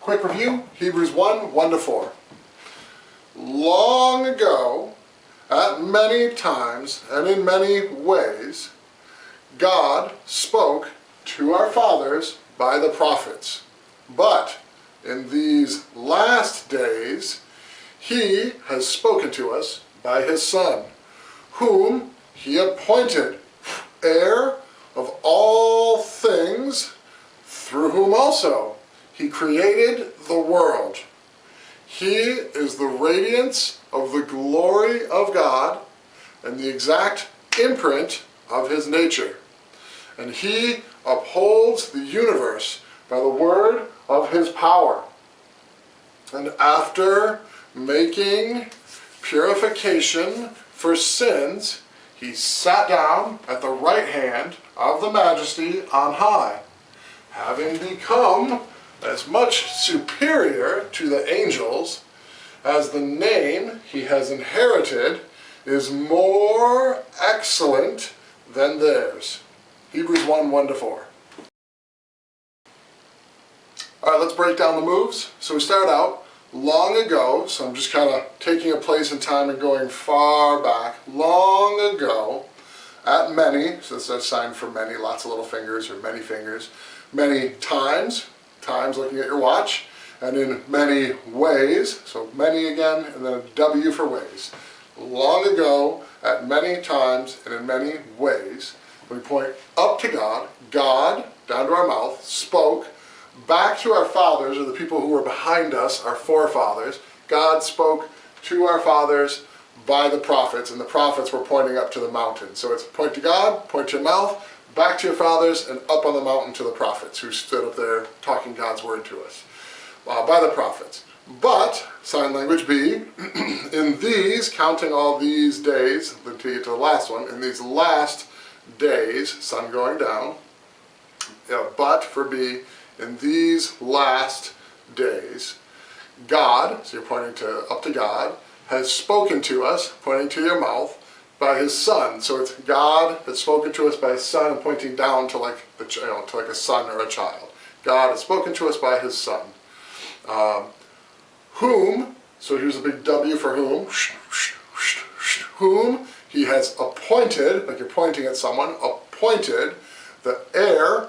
Quick review, Hebrews 1, 1-4. Long ago, at many times and in many ways, God spoke to our fathers by the prophets. But in these last days, he has spoken to us by his Son, whom he appointed heir of all things, through whom also he created the world. He is the radiance of the glory of God and the exact imprint of his nature. And he upholds the universe by the word of his power. And after making purification for sins, he sat down at the right hand of the Majesty on high, having become as much superior to the angels as the name he has inherited is more excellent than theirs. Hebrews 1, 1-4. All right, let's break down the moves. So we start out long ago, so I'm just kind of taking a place in time and going far back. Long ago, at many, so this is a sign for many, lots of little fingers or many fingers, many times looking at your watch, and in many ways, so many again, and then a W for ways. Long ago, at many times and in many ways, we point up to God, God, down to our mouth, spoke, back to our fathers, or the people who were behind us, our forefathers. God spoke to our fathers by the prophets, and the prophets were pointing up to the mountain. So it's point to God, point to your mouth, back to your fathers, and up on the mountain to the prophets who stood up there talking God's word to us by the prophets. But, sign language B, in these, counting all these days, until you get to the last one, in these last days, sun going down, but for B, in these last days, God, so you're pointing up to God, has spoken to us, pointing to your mouth, by his Son. So it's God has spoken to us by his Son, and pointing down to like to like a son or a child. God has spoken to us by his Son. Whom, so here's a big W for whom, whom he has appointed, like you're pointing at someone, appointed the heir.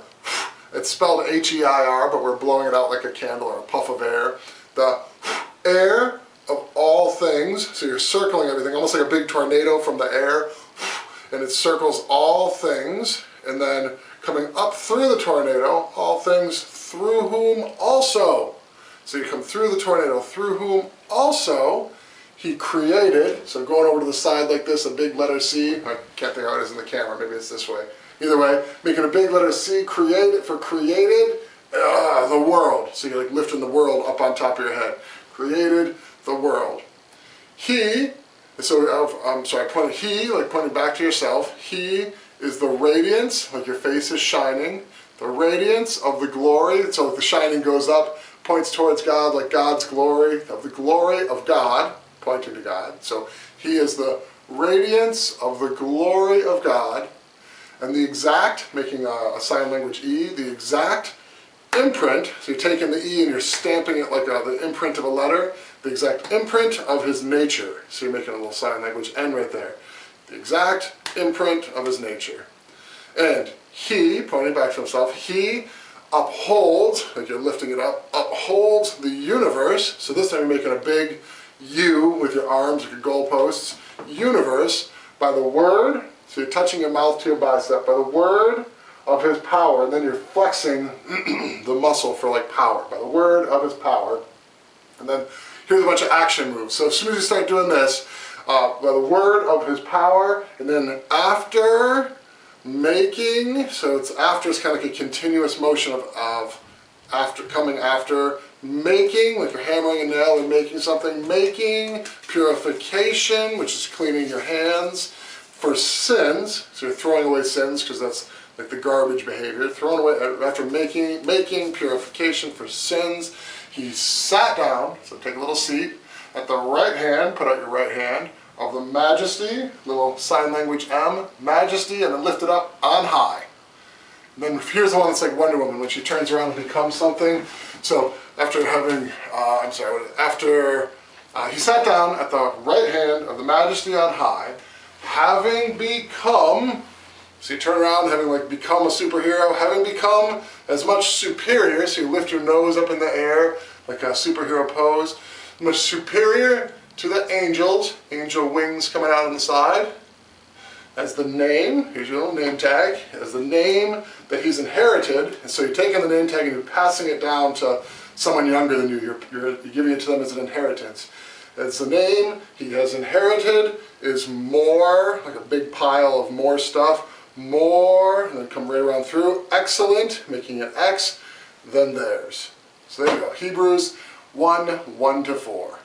It's spelled H-E-I-R, but we're blowing it out like a candle or a puff of air. The heir of all things, so you're circling everything, almost like a big tornado from the air, and it circles all things, and then coming up through the tornado, all things through whom also. So you come through the tornado, through whom also he created, so going over to the side like this, a big letter C, I can't think how it is in the camera, maybe it's this way. Either way, making a big letter C, created the world. So you're like lifting the world up on top of your head. Created the world. He, so I'm sorry, pointing back to yourself. He is the radiance, like your face is shining. The radiance of the glory, so the shining goes up, points towards God, like God's glory, of the glory of God, pointing to God. So he is the radiance of the glory of God. And the exact, making a sign language E, the exact imprint, so you're taking the E and you're stamping it like the imprint of a letter, the exact imprint of his nature. So you're making a little sign language N right there. The exact imprint of his nature. And he, pointing back to himself, he upholds, like you're lifting it up, upholds the universe. So this time you're making a big U with your arms, like your goalposts. Universe, by the word. So you're touching your mouth to your bicep by the word of his power, and then you're flexing the muscle for like power, by the word of his power. And then here's a bunch of action moves. So as soon as you start doing this, by the word of his power, and then after making, so it's after, it's kind of like a continuous motion of after, coming after, making, like you're hammering a nail and making something, making purification, which is cleaning your hands, for sins, so you're throwing away sins because that's like the garbage behavior, thrown away after making purification for sins. He sat down, so take a little seat, at the right hand, put out your right hand, of the Majesty, little sign language M, Majesty, and then lift it up on high. And then here's the one that's like Wonder Woman, when she turns around and becomes something. So after having, he sat down at the right hand of the Majesty on high, having become, so you turn around, having like become a superhero, having become as much superior, so you lift your nose up in the air, like a superhero pose, much superior to the angels, angel wings coming out on the side, as the name, here's your little name tag, as the name that he's inherited. And so you're taking the name tag and you're passing it down to someone younger than you. You're giving it to them as an inheritance. As the name he has inherited is more, like a big pile of more stuff, more, and then come right around through, excellent, making it X, than theirs. So there you go, Hebrews 1:1-4.